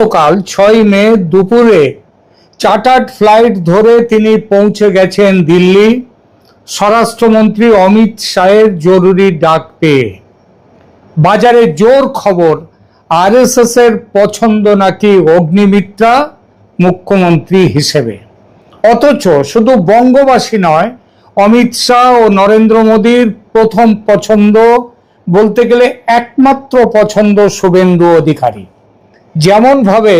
গতকাল 6 মে দুপুরে chartered flight ধরে তিনি পৌঁছে গেছেন দিল্লি স্বরাষ্ট্রমন্ত্রী অমিত শাহের জরুরি ডাক পেয়ে। বাজারে জোর খবর, আরএসএস এর পছন্দ নাকি অগ্নিমিত্রা মুখ্যমন্ত্রী হিসেবে। অথচ শুধু বঙ্গবাসী নয়, অমিত শাহ ও নরেন্দ্র মোদীর প্রথম পছন্দ, বলতে গেলে একমাত্র পছন্দ, শুভেন্দু অধিকারী। যেমন ভাবে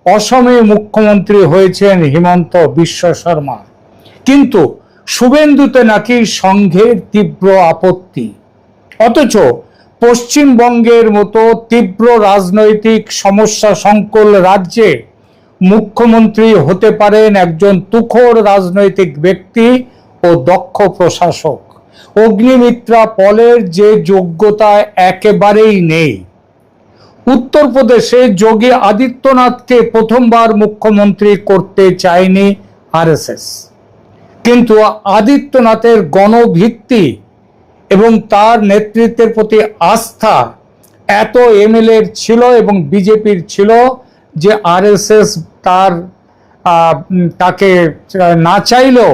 অসমে মুখ্যমন্ত্রী হয়েছেন হিমন্ত বিশ্ব শর্মা, কিন্তু শুভেন্দুতে নাকি সংঘের তীব্র আপত্তি। অথচ পশ্চিমবঙ্গের মতো তীব্র রাজনৈতিক সমস্যা সংকুল রাজ্যে মুখ্যমন্ত্রী হতে পারেন একজন তুখোড় রাজনৈতিক ব্যক্তি ও দক্ষ প্রশাসক। অগ্নিমিত্রা পলের যে যোগ্যতা একেবারেই নেই। উত্তরপ্রদেশে যোগী আদিত্যনাথকে প্রথমবার মুখ্যমন্ত্রী করতে চায়নি আরএসএস, কিন্তু আদিত্যনাথের গণভিত্তি এবং তার নেতৃত্বের প্রতি আস্থা এত এমএলএর ছিল এবং বিজেপির ছিল যে আরএসএস তাকে না চাইলেও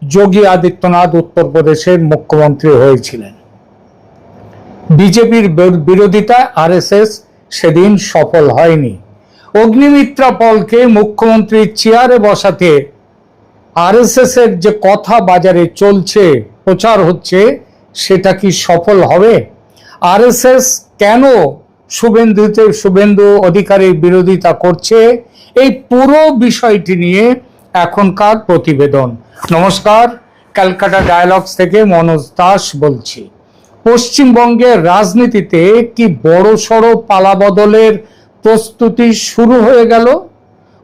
যোগী আদিত্যনাথ উত্তরপ্রদেশের মুখ্যমন্ত্রী হয়েছিলেন। বিজেপির বিরোধিতায় আরএসএস সেদিন সফল হয়নি। অগ্নিমিত্রা পলকে মুখ্যমন্ত্রীর চেয়ারে বসাতে আরএসএস এর যে কথা বাজারে চলছে, প্রচার হচ্ছে, সেটা কি সফল হবে? আরএসএস কেন শুভেন্দু অধিকারীর বিরোধিতা করছে, এই পুরো বিষয়টি নিয়ে এখনকার প্রতিবেদন। নমস্কার, ক্যালকাটা ডায়ালগস থেকে মনোজ দাস বলছি। পশ্চিমবঙ্গের রাজনীতিতে কি বড়সড় পালাবদলের প্রস্তুতি শুরু হয়ে গেল?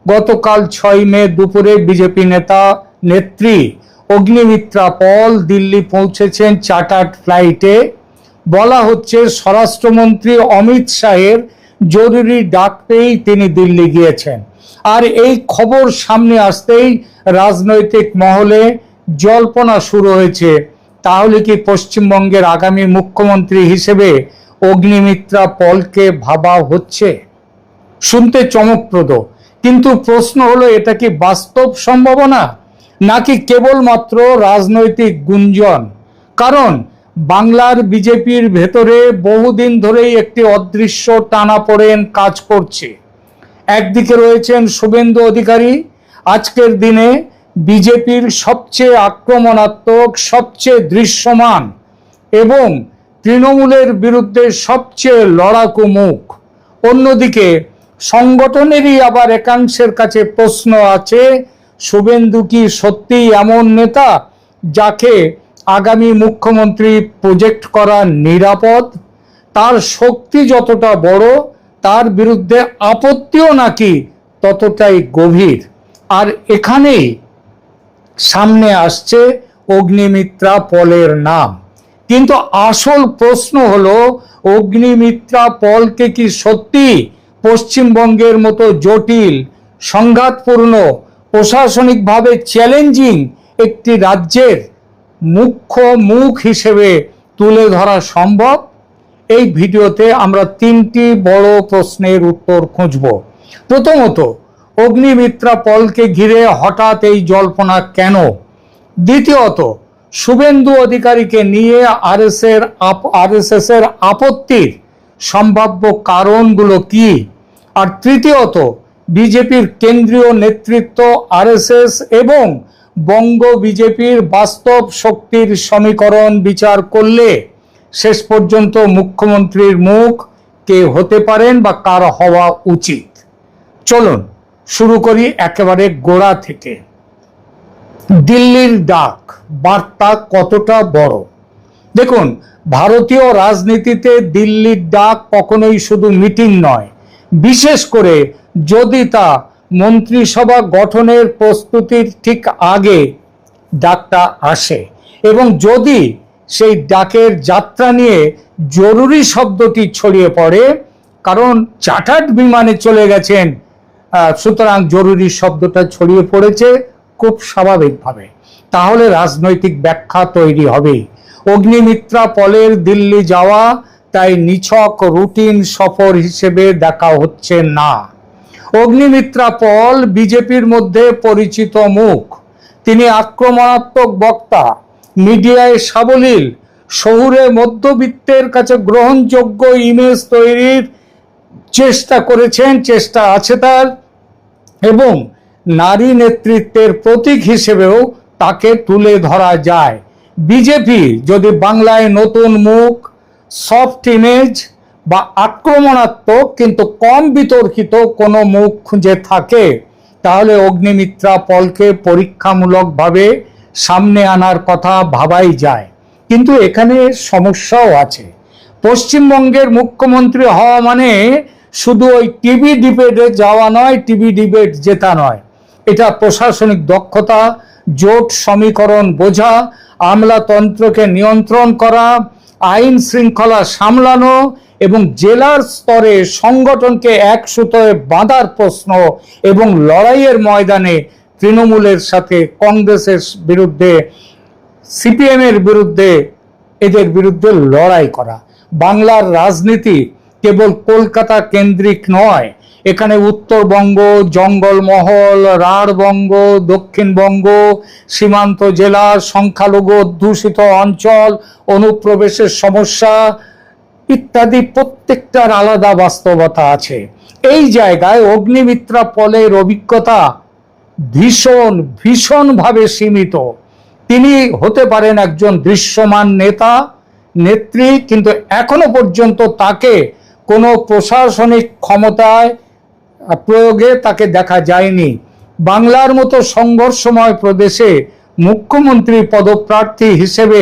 গতকাল 6 মে দুপুরে বিজেপি নেত্রী অগ্নিমিত্রা পল দিল্লি পৌঁছেছেন চার্টার্ড ফ্লাইটে। বলা হচ্ছে স্বরাষ্ট্রমন্ত্রী অমিত শাহের জরুরি ডাক পেয়েই তিনি দিল্লি গিয়েছেন। আর এই খবর সামনে আসতেই রাজনৈতিক মহলে জল্পনা শুরু হয়েছে, তাহলে কি পশ্চিমবঙ্গের আগামী মুখ্যমন্ত্রী হিসেবে অগ্নিমিত্রা পলকে ভাবা হচ্ছে? শুনতে চমকপ্রদ, কিন্তু প্রশ্ন হলো, এটা কি বাস্তব সম্ভাবনা নাকি কেবলমাত্র রাজনৈতিক গুঞ্জন? কারণ বাংলার বিজেপির ভেতরে বহুদিন ধরেই একটি অদৃশ্য টানাপোড়েন কাজ করছে। একদিকে রয়েছেন শুভেন্দু অধিকারী, আজকের দিনে বিজেপির সবচেয়ে আক্রমণাত্মক, সবচেয়ে দৃশ্যমান এবং তৃণমূলের বিরুদ্ধে সবচেয়ে লড়াকু মুখ। অন্যদিকে সংগঠনেরই আবার একাংশের কাছে প্রশ্ন আছে, শুভেন্দু কি সত্যিই এমন নেতা যাকে আগামী মুখ্যমন্ত্রী প্রজেক্ট করা নিরাপদ? তার শক্তি যতটা বড়, তার বিরুদ্ধে আপত্তিও নাকি ততটাই গভীর। আর এখানেই সামনে আসছে অগ্নিমিত্রা পলের নাম। কিন্তু আসল প্রশ্ন হলো, অগ্নিমিত্রা পলকে কি সত্যি পশ্চিমবঙ্গের মতো জটিল, সংঘাতপূর্ণ, প্রশাসনিকভাবে চ্যালেঞ্জিং একটি রাজ্যের মুখ্য মুখ হিসেবে তুলে ধরা সম্ভব? এই ভিডিওতে আমরা 3টি বড় প্রশ্নের উত্তর খুঁজব। প্রথমত, অগ্নিমিত্রা পলকে ঘিরে হঠাৎ এই জল্পনা কেন? দ্বিতীয়ত, শুভেন্দু অধিকারীকে নিয়ে আরএসএস এর আপত্তির সম্ভাব্য কারণগুলো কি? আর তৃতীয়ত, বিজেপির কেন্দ্রীয় নেতৃত্ব, আরএসএস এবং বঙ্গ বিজেপির বাস্তব শক্তির সমীকরণ বিচার করলে শেষ পর্যন্ত মুখ্যমন্ত্রীর মুখ কে হতে পারেন বা কার হওয়া উচিত। চলুন শুরু করি একেবারে গোড়া থেকে। দিল্লির ডাক বার্তা কতটা বড়? দেখুন, ভারতীয় রাজনীতিতে দিল্লির ডাক কখনোই শুধু মিটিং নয়, বিশেষ করে যদি তা মন্ত্রিসভা গঠনের প্রস্তুতির ঠিক আগে ডাকটা আসে এবং যদি সেই ডাকের যাত্রা নিয়ে জরুরি শব্দটি ছড়িয়ে পড়ে, কারণ চার্টার্ড বিমানে চলে গেছেন, সুতরাং জরুরি শব্দটা ছড়িয়ে পড়েছে খুব স্বাভাবিকভাবে, তাহলে রাজনৈতিক ব্যাখ্যা তৈরি হবে। অগ্নিমিত্রা পলের দিল্লি যাওয়া তাই নিছক রুটিন সফর হিসেবে দেখা হচ্ছে না। অগ্নিমিত্রা পল বিজেপির মধ্যে পরিচিত মুখ। তিনি আক্রমণাত্মক বক্তা, মিডিয়ায় সাবলীল, শহুরে মধ্যবিত্তের কাছে গ্রহণযোগ্য ইমেজ তৈরির চেষ্টা করেছেন, চেষ্টা আছে তার, এবং নারী নেতৃত্বের প্রতীক হিসেবেও তাকে তুলে ধরা যায়। বিজেপি যদি বাংলায় নতুন মুখ, সফট ইমেজ বা আক্রমণাত্মক কিন্তু কম বিতর্কিত কোনো মুখ খুঁজে থাকে, তাহলে অগ্নিমিত্রা পলকে পরীক্ষামূলকভাবে সামনে আনার কথা ভাবাই যায়। কিন্তু এখানে সমস্যাও আছে। পশ্চিমবঙ্গের মুখ্যমন্ত্রী হওয়া মানে শুধু ওই টিভি ডিবেটে যাওয়া নয়, টিভি ডিবেট জেতা নয়। এটা প্রশাসনিক দক্ষতা, জোট সমীকরণ বোঝা, আমলাতন্ত্রকে নিয়ন্ত্রণ করা, আইন শৃঙ্খলা সামলানো এবং জেলার স্তরে সংগঠনকে এক সুতোয় বাঁধার প্রশ্ন এবং লড়াইয়ের ময়দানে তৃণমূলের সাথে, কংগ্রেসের বিরুদ্ধে, সিপিএমের বিরুদ্ধে, এদের বিরুদ্ধে লড়াই করা। বাংলার রাজনীতি কেবল কলকাতা কেন্দ্রিক নয়, এখানে উত্তরবঙ্গ, জঙ্গলমহল, রাঢ়বঙ্গ, দক্ষিণবঙ্গ, সীমান্ত জেলা, সংখ্যালঘু অধ্যুষিত অঞ্চল, অনুপ্রবেশের সমস্যা ইত্যাদি প্রত্যেকটার আলাদা বাস্তবতা আছে। এই জায়গায় অগ্নিমিত্রা পলের অভিজ্ঞতা ভীষণভাবে সীমিত। তিনি হতে পারেন একজন দৃশ্যমান নেতা, নেত্রী, কিন্তু এখনো পর্যন্ত তাকে কোনো প্রশাসনিক ক্ষমতায় প্রয়োগে তাকে দেখা যায়নি। বাংলার মতো সংঘর্ষময় প্রদেশে মুখ্যমন্ত্রী পদপ্রার্থী হিসেবে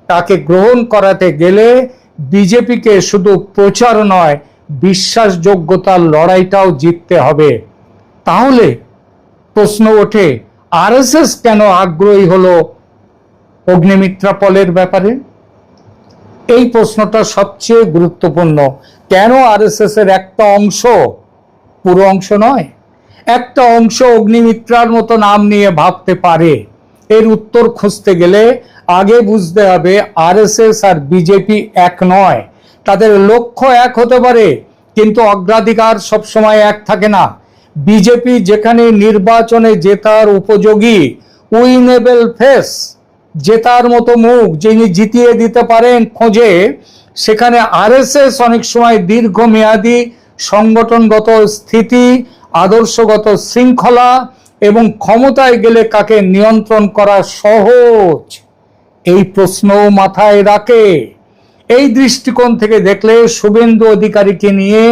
তাকে গ্রহণ করাতে গেলে বিজেপিকে শুধু প্রচার নয়, বিশ্বাসযোগ্যতার লড়াইটাও জিততে হবে। তাহলে প্রশ্ন ওঠে, আরএসএস কেন আগ্রহী হলো অগ্নিমিত্রা পলের ব্যাপারে? এই প্রশ্নটা সবচেয়ে গুরুত্বপূর্ণ। কেন আরএসএস এর একটা অংশ, পুরো অংশ নয়, একটা অংশ অগ্নিমিত্রার মতো নাম নিয়ে ভাবতে পারে? এর উত্তর খুঁজতে গেলে আগে বুঝতে হবে আরএসএস আর বিজেপি এক নয়। তাদের লক্ষ্য এক হতে পারে, কিন্তু অগ্রাধিকার সবসময় এক থাকে না। বিজেপি যেখানে নির্বাচনে জেতার উপযোগী, উইনেবল ফেস, জেতার মতো মুখ যিনি জিতিয়ে দিতে পারেন খোঁজে, সেখানে আরএসএস অনেক সময় দীর্ঘমেয়াদী সংগঠনগত স্থিতি, আদর্শগত শৃঙ্খলা এবং ক্ষমতায় গেলে কাকে নিয়ন্ত্রণ করা সহজ, এই প্রশ্নও মাথায় রাখে। এই দৃষ্টিকোণ থেকে দেখলে শুভেন্দু অধিকারীকে নিয়ে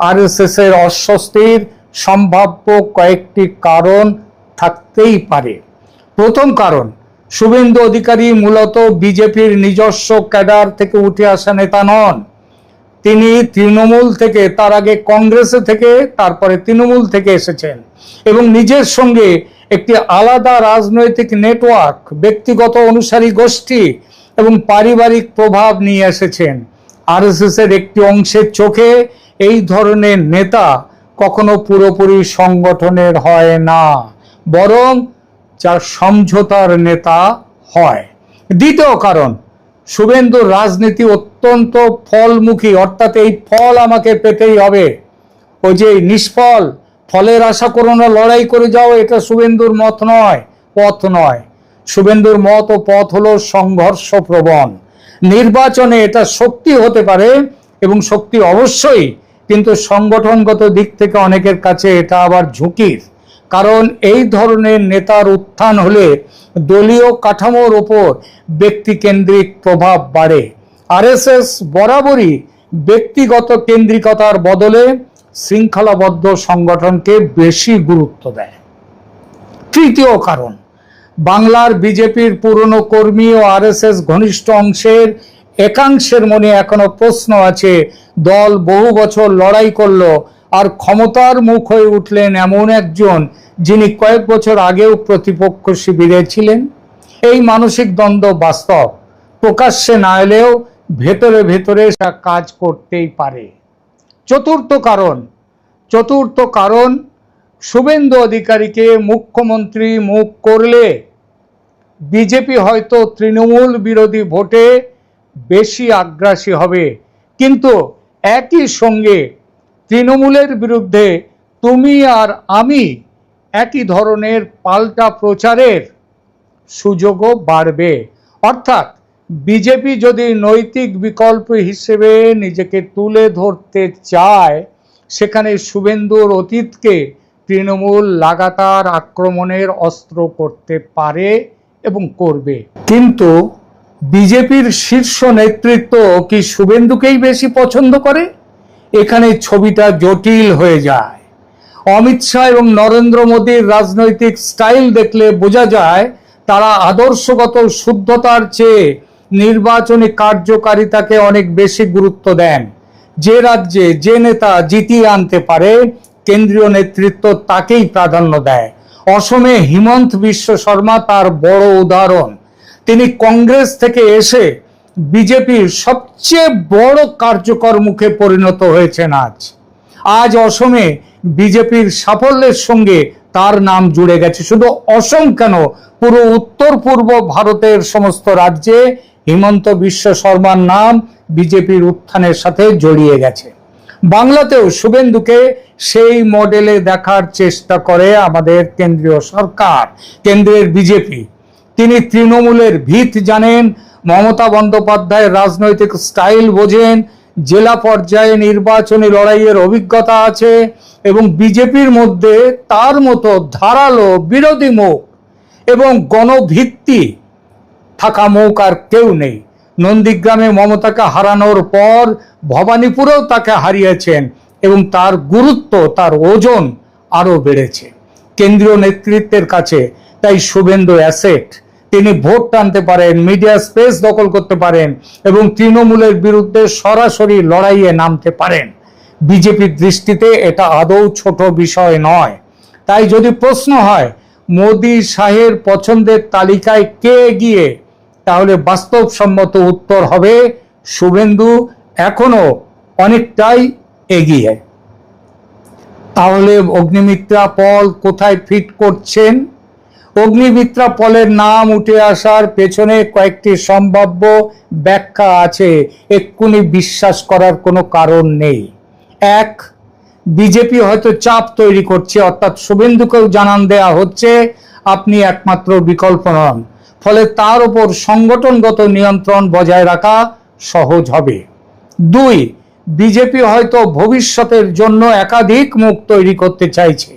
আরএসএস এর অস্বস্তির সম্ভাব্য কয়েকটি কারণ থাকতেই পারে। প্রথম কারণ, শুভেন্দু অধিকারী মূলত বিজেপির নিজস্ব ক্যাডার থেকে উঠে আসা নেতা নন। তিনি তৃণমূল থেকে, তার আগে কংগ্রেসে থেকে, তারপরে তৃণমূল থেকে এসেছেন এবং নিজের সঙ্গে একটি আলাদা রাজনৈতিক নেটওয়ার্ক, ব্যক্তিগত অনুসারী গোষ্ঠী এবং পারিবারিক প্রভাব নিয়ে এসেছেন। আরএসএস এর একটি অংশের চোখে এই ধরনের নেতা কখনো পুরোপুরি সংগঠনের হয় না, বরং যার সমঝোতার নেতা হয়। দ্বিতীয় কারণ, শুভেন্দুর রাজনীতি অত্যন্ত ফলমুখী, অর্থাৎ এই ফল আমাকে পেতেই হবে। ওই যে নিষ্ফল ফলের আশা করো না, লড়াই করে যাও, এটা শুভেন্দুর মত নয়, পথ নয়। শুভেন্দুর মত ও পথ হলো সংঘর্ষ প্রবণ। নির্বাচনে এটা শক্তি হতে পারে এবং শক্তি অবশ্যই, কিন্তু সংগঠনগত দিক থেকে অনেকের কাছে এটা আবার ঝুঁকির। কারণ এই ধরনের নেতার উত্থান হলে দলীয় কাঠামোর ওপর ব্যক্তিকেন্দ্রিক প্রভাব বাড়ে। আরএসএস বরাবরই ব্যক্তিগত কেন্দ্রিকতার বদলে শৃঙ্খলাবদ্ধ সংগঠনকে বেশি গুরুত্ব দেয়। তৃতীয় কারণ, বাংলার বিজেপির পুরনো কর্মী ও আরএসএস ঘনিষ্ঠ অংশের একাংশের মনে এখনো প্রশ্ন আছে, দল বহু বছর লড়াই করলো আর ক্ষমতার মুখ হয়ে উঠলেন এমন একজন যিনি কয়েক বছর আগেও প্রতিপক্ষ শিবিরে ছিলেন। এই মানসিক দ্বন্দ্ব বাস্তব, প্রকাশ্যে না এলেও ভেতরে ভেতরে তা কাজ করতেই পারে। চতুর্থ কারণ, শুভেন্দু অধিকারীকে মুখ্যমন্ত্রী মুখ করলে বিজেপি হয়তো তৃণমূল বিরোধী ভোটে বেশি আগ্রাসী হবে, কিন্তু একই সঙ্গে তৃণমূলের বিরুদ্ধে তুমি আর আমি একই ধরনের পাল্টা প্রচারের সুযোগও বাড়বে। অর্থাৎ বিজেপি যদি নৈতিক বিকল্প হিসেবে নিজেকে তুলে ধরতে চায়, সেখানে শুভেন্দুর অতীতকে তৃণমূল লাগাতার আক্রমণের অস্ত্র করতে পারে এবং করবে। কিন্তু বিজেপির শীর্ষ নেতৃত্ব কি শুভেন্দুকেই বেশি পছন্দ করে? এখানে ছবিটা জটিল হয়ে যায়। অমিত শাহ এবং নরেন্দ্র মোদীর রাজনৈতিক স্টাইল দেখলে বোঝা যায় তারা আদর্শগত শুদ্ধতার চেয়ে নির্বাচনী কার্যকারিতাকে অনেক বেশি গুরুত্ব দেন। যে রাজ্যে যে নেতা জিতিয়ে আনতে পারে, কেন্দ্রীয় নেতৃত্ব তাকেই প্রাধান্য দেয়। অসমে হিমন্ত বিশ্ব শর্মা তার বড় উদাহরণ। তিনি কংগ্রেস থেকে এসে বিজেপির সবচেয়ে বড় কার্যকর মুখে পরিণত হয়েছেন। আজ অসমে বিজেপির সাফল্যের সঙ্গে তার নাম জুড়ে গেছে। শুধু অসম কেন, পুরো উত্তর পূর্ব ভারতের সমস্ত রাজ্যে হিমন্ত বিশ্ব শর্মার নাম বিজেপির উত্থানের সাথে জড়িয়ে গেছে। বাংলাতেও শুভেন্দুকে সেই মডেলে দেখার চেষ্টা করে আমাদের কেন্দ্রীয় সরকার, কেন্দ্রের বিজেপি। তিনি তৃণমূলের ভিত জানেন, মমতা বন্দ্যোপাধ্যায়ের রাজনৈতিক স্টাইল বোঝেন, জেলা পর্যায়ে নির্বাচনী লড়াইয়ের অভিজ্ঞতা আছে এবং বিজেপির মধ্যে তার মতো ধারালো বিরোধী মুখ এবং গণভিত্তি থাকা মুখ আর কেউ নেই। নন্দীগ্রামে মমতাকে হারানোর পর ভবানীপুরেও তাকে হারিয়েছেন এবং তার গুরুত্ব, তার ওজন আরো বেড়েছে কেন্দ্রীয় নেতৃত্বের কাছে। তাই শুভেন্দু অ্যাসেট। তিনি ভোট টানতে পারেন, মিডিয়া স্পেস দখল করতে পারেন এবং তৃণমূলের বিরুদ্ধে সরাসরি লড়াইয়ে নামতে পারেন। বিজেপির দৃষ্টিতে এটা আদৌ ছোট বিষয় নয়। তাই যদি প্রশ্ন হয় মোদি শাহের পছন্দের তালিকায় কে এগিয়ে, তাহলে বাস্তবসম্মত উত্তর হবে শুভেন্দু এখনো অনেকটাই এগিয়ে। তাহলে অগ্নিমিত্রা পল কোথায় ফিট করছেন? অগ্নিমিত্রা পলের নাম উঠে আসার পেছনে কয়েকটি সম্ভাব্য ব্যাখ্যা আছে, এক্ষুনি বিশ্বাস করার কোনো কারণ নেই। এক, বিজেপি হয়তো চাপ তৈরি করছে, অর্থাৎ শুভেন্দুকেও জানান দেয়া হচ্ছে আপনি একমাত্র বিকল্প নন, ফলে তার উপর সংগঠনগত নিয়ন্ত্রণ বজায় রাখা সহজ হবে। দুই, বিজেপি হয়তো ভবিষ্যতের জন্য একাধিক মুখ তৈরি করতে চাইছে।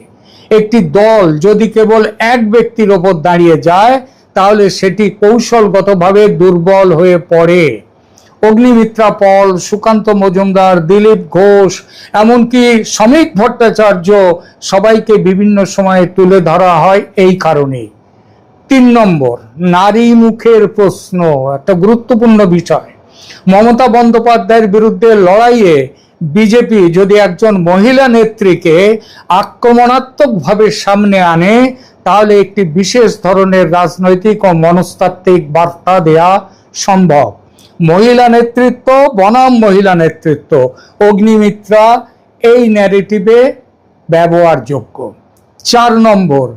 একটি দল যদি কেবল এক ব্যক্তির ওপর দাঁড়িয়ে যায়, তাহলে সেটি কৌশলগতভাবে দুর্বল হয়ে পড়ে। অগ্নিমিত্রা পল, সুকান্ত মজুমদার, দিলীপ ঘোষ, এমনকি শ্রমিক ভট্টাচার্য, সবাইকে বিভিন্ন সময়ে তুলে ধরা হয় এই কারণে। তিন নম্বর, নারী মুখের প্রশ্ন, একটা গুরুত্বপূর্ণ বিষয়। মমতা বন্দ্যোপাধ্যায়ের বিরুদ্ধে লড়াইয়ে বিজেপি যদি একজন মহিলা নেত্রীকে আক্রমণাত্মকভাবে সামনে আনে, তাহলে একটি বিশেষ ধরনের রাজনৈতিক ও মনস্তাত্ত্বিক বার্তা দেয়া সম্ভব। মহিলা নেতৃত্ব বনাম মহিলা নেতৃত্ব, অগ্নিমিত্রা এই ন্যারেটিভে ব্যবহারযোগ্য। চার নম্বর,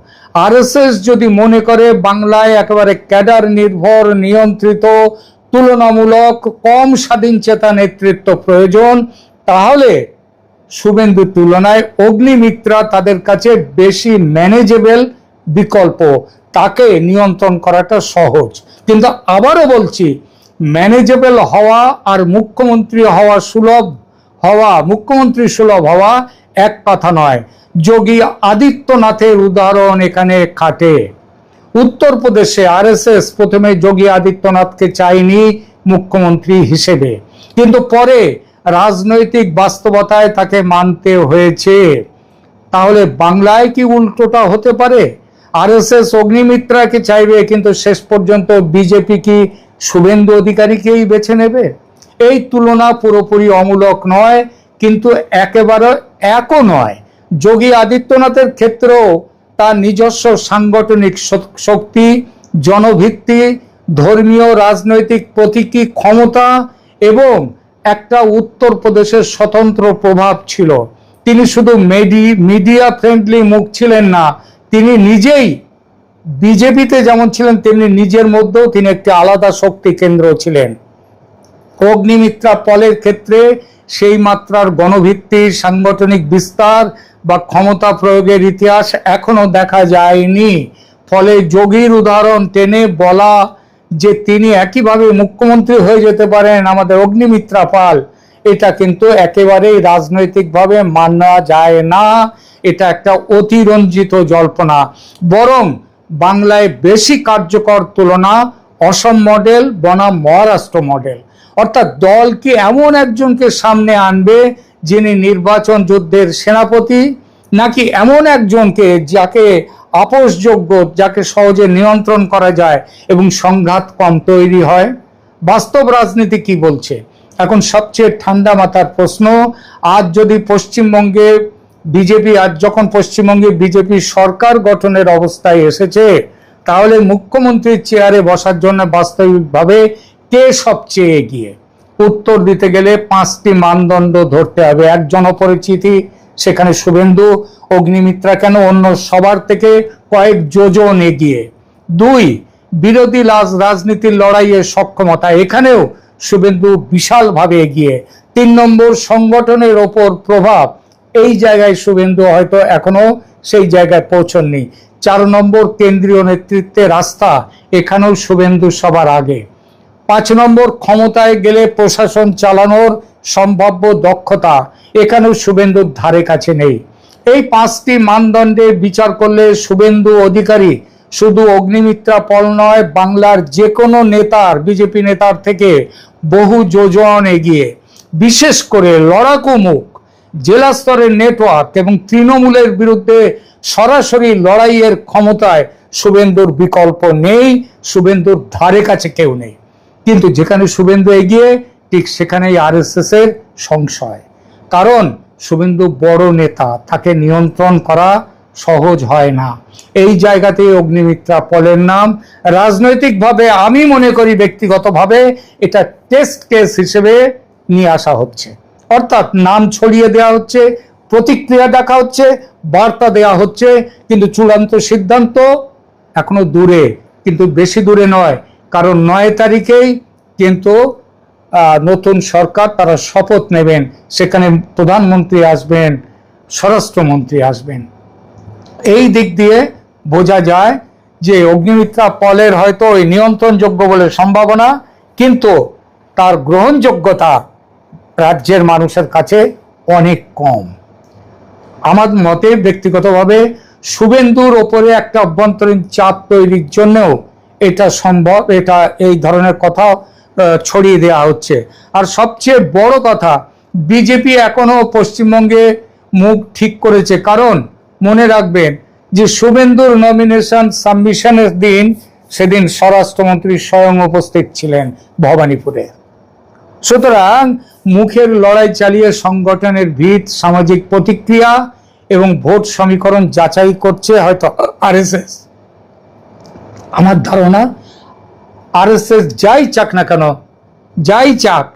আরএসএস যদি মনে করে বাংলায় একেবারে ক্যাডার নির্ভর, নিয়ন্ত্রিত, তুলনামূলক কম স্বাধীন চেতা নেতৃত্ব প্রয়োজন, তাহলে শুভেন্দুর তুলনায় অগ্নিমিত্রা তাদের কাছে বেশি ম্যানেজেবল বিকল্প, তাকে নিয়ন্ত্রণ করাটা সহজ। কিন্তু আবারও বলছি, ম্যানেজেবল হওয়া আর মুখ্যমন্ত্রী সুলভ হওয়া এক কথা নয়। যোগী আদিত্যনাথের উদাহরণ এখানে খাটে। উত্তরপ্রদেশে আরএসএস প্রথমে যোগী আদিত্যনাথকে চায়নি মুখ্যমন্ত্রী হিসেবে, কিন্তু পরে রাজনৈতিক বাস্তবতায় তাকে মানতে হয়েছে। তাহলে বাংলায় কি উল্টোটা হতে পারে? আরএসএস অগ্নিমিত্রাকে চাইবে, কিন্তু শেষ পর্যন্ত বিজেপি কি শুভেন্দু অধিকারীকেই বেছে নেবে? এই তুলনা পুরোপুরি অমূলক নয়, কিন্তু একেবারে একও নয়। যোগী আদিত্যনাথের ক্ষেত্রেও তার নিজস্ব সাংগঠনিক শক্তি, জনভিত্তি, ধর্মীয় রাজনৈতিক প্রতীকী ক্ষমতা এবং একটা উত্তরপ্রদেশের স্বতন্ত্র প্রভাব ছিল। তিনি শুধু মিডিয়া ফ্রেন্ডলি মুখ ছিলেন না, তিনি নিজেই বিজেপিতে যেমন ছিলেন তেমনি নিজের মধ্যেও তিনি একটি আলাদা শক্তি কেন্দ্র ছিলেন। অগ্নিমিত্রা পলের ক্ষেত্রে সেই মাত্রার গণভিত্তির সাংগঠনিক বিস্তার বা ক্ষমতা প্রয়োগের ইতিহাস এখনো দেখা যায়নি। ফলে যোগীর উদাহরণ টেনে বলা যে তিনি একইভাবে মুখ্যমন্ত্রী হয়ে যেতে পারেন আমাদের অগ্নিমিত্রা পাল, এটা কিন্তু একেবারেই রাজনৈতিকভাবে মানা যায় না। এটা একটা অতিরঞ্জিত জল্পনা। বরং বাংলায় বেশি কার্যকর তুলনা অসম মডেল বনাম মহারাষ্ট্র মডেল। অর্থাৎ দল কি এমন একজনকে সামনে আনবে যিনি নির্বাচন যুদ্ধের সেনাপতি, নাকি এমন একজনকে যাকে আপোষযোগ্য, যাকে সহজে নিয়ন্ত্রণ করা যায় এবং সংঘাত কম তৈরি হয়? বাস্তব রাজনীতি কি বলছে? এখন সবচেয়ে ঠান্ডা মাথার প্রশ্ন, আজ যদি পশ্চিমবঙ্গে বিজেপি, আজ যখন পশ্চিমবঙ্গে বিজেপি সরকার গঠনের অবস্থায় এসেছে, তাহলে মুখ্যমন্ত্রীর চেয়ারে বসার জন্য বাস্তবিকভাবে কে সবচেয়ে এগিয়ে? উত্তর দিতে গেলে 5টি মানদণ্ড ধরতে হবে। এক, জনপরিচিতি, সেখানে শুভেন্দু অগ্নিমিত্রা কেন অন্য সবার থেকে কয়েক যোজন এগিয়ে। 2, বিরোধী রাজনীতির লড়াইয়ের সক্ষমতা, এখানেও শুভেন্দু বিশালভাবে এগিয়ে। 3 নম্বর, সংগঠনের ওপর প্রভাব, এই জায়গায় শুভেন্দু হয়তো এখনো সেই জায়গায় পৌঁছননি। 4 নম্বর, কেন্দ্রীয় নেতৃত্বের আস্থা, এখানেও শুভেন্দু সবার আগে। 5 নম্বর, ক্ষমতায় গেলে প্রশাসন চালানোর সম্ভাব্য দক্ষতা, এখানেও শুভেন্দুর ধারে কাছে নেই। এই 5টি মানদণ্ডে বিচার করলে শুভেন্দু অধিকারী শুধু অগ্নিমিত্রা পল নয়, বাংলার যে কোনো নেতার, বিজেপি নেতার থেকে বহু যোজন এগিয়ে। বিশেষ করে লড়াকু মুখ, জেলা স্তরের নেটওয়ার্ক এবং তৃণমূলের বিরুদ্ধে সরাসরি লড়াইয়ের ক্ষমতায় শুভেন্দুর বিকল্প নেই, শুভেন্দুর ধারে কাছে কেউ নেই। কিন্তু যেখানে শুভেন্দু এগিয়ে, ঠিক সেখানেই আরএসএস এর সংশয়। কারণ শুভেন্দু বড় নেতা, তাকে নিয়ন্ত্রণ করা সহজ হয় না। এই জায়গাতেই অগ্নিমিত্রা পলের নাম রাজনৈতিকভাবে, আমি মনে করি ব্যক্তিগতভাবে, এটা টেস্ট কেস হিসেবে নিয়ে আসা হচ্ছে। অর্থাৎ নাম ছড়িয়ে দেওয়া হচ্ছে, প্রতিক্রিয়া দেখা হচ্ছে, বার্তা দেওয়া হচ্ছে, কিন্তু চূড়ান্ত সিদ্ধান্ত এখনো দূরে, কিন্তু বেশি দূরে নয়। কারণ 9 তারিখেই কিন্তু নতুন সরকার, তারা শপথ নেবেন, সেখানে প্রধানমন্ত্রী আসবেন, স্বরাষ্ট্রমন্ত্রী আসবেন। এই দিক দিয়ে বোঝা যায় যে অগ্নিমিত্রা পলের হয়তো ওই নিয়ন্ত্রণযোগ্য বলে সম্ভাবনা, কিন্তু তার গ্রহণযোগ্যতা রাজ্যের মানুষের কাছে অনেক কম। আমার মতে ব্যক্তিগতভাবে শুভেন্দুর ওপরে একটা অভ্যন্তরীণ চাপ তৈরির জন্যও এটা সম্ভব, এটা এই ধরনের কথা ছড়িয়ে দেওয়া হচ্ছে। আর সবচেয়ে বড় কথা, বিজেপি এখনো পশ্চিমবঙ্গে মুখ ঠিক করেছে। কারণ মনে রাখবেন যে শুভেন্দুর নমিনেশন সাবমিশনের দিন, সেদিন স্বরাষ্ট্রমন্ত্রী স্বয়ং উপস্থিত ছিলেন ভবানীপুরে। সুতরাং মুখের লড়াই চালিয়ে সংগঠনের ভিত, সামাজিক প্রতিক্রিয়া এবং ভোট সমীকরণ যাচাই করছে হয়তো আরএসএস। আমার ধারণা আরএসএস যাই চাক না কেন, যাই চাক,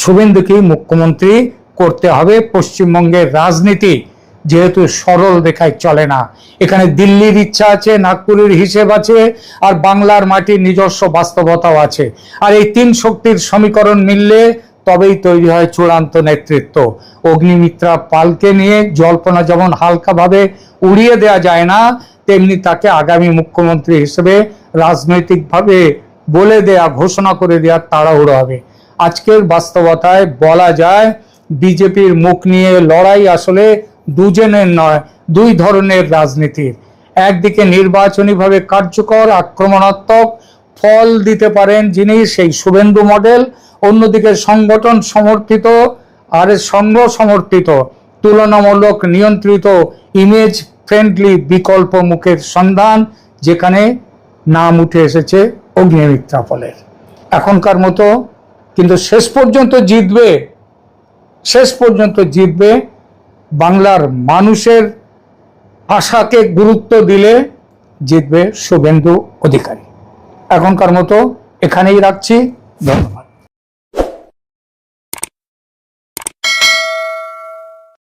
শুভেন্দুকেই মুখ্যমন্ত্রী করতে হবে। পশ্চিমবঙ্গের রাজনীতি যেহেতু সরল রেখায় চলে না, এখানে দিল্লির ইচ্ছা আছে, নাগপুরের হিসেব আছে, আর বাংলার মাটির নিজস্ব বাস্তবতাও আছে। আর এই 3 শক্তির সমীকরণ মিললে তবেই তৈরি হয় চূড়ান্ত নেতৃত্ব। অগ্নিমিত্রা পালকে নিয়ে জল্পনা যেমন হালকাভাবে উড়িয়ে দেওয়া যায় না, তেমনি তাকে আগামী মুখ্যমন্ত্রী হিসেবে রাজনৈতিকভাবে বলে দেয়া, ঘোষণা করে দেওয়ার তাড়াহুড়ো হবে। আজকের বাস্তবতায় বলা যায় বিজেপির মুখ নিয়ে লড়াই আসলে দুজনের নয়, 2 ধরনের রাজনীতির। একদিকে নির্বাচনীভাবে কার্যকর, আক্রমণাত্মক ফল দিতে পারেন যিনি, সেই শুভেন্দু মডেল। অন্যদিকে সংগঠন সমর্থিত আর সংঘ সমর্থিত, তুলনামূলক নিয়ন্ত্রিত, ইমেজ ফ্রেন্ডলি বিকল্প মুখের সন্ধান, যেখানে নাম উঠে এসেছে অগ্নিমিত্রা পলের। এখনকার মতো কিন্তু শেষ পর্যন্ত জিতবে বাংলার মানুষের আশাকে গুরুত্ব দিলে জিতবে শুভেন্দু অধিকারী। এখনকার মতো এখানেই রাখছি, ধন্যবাদ।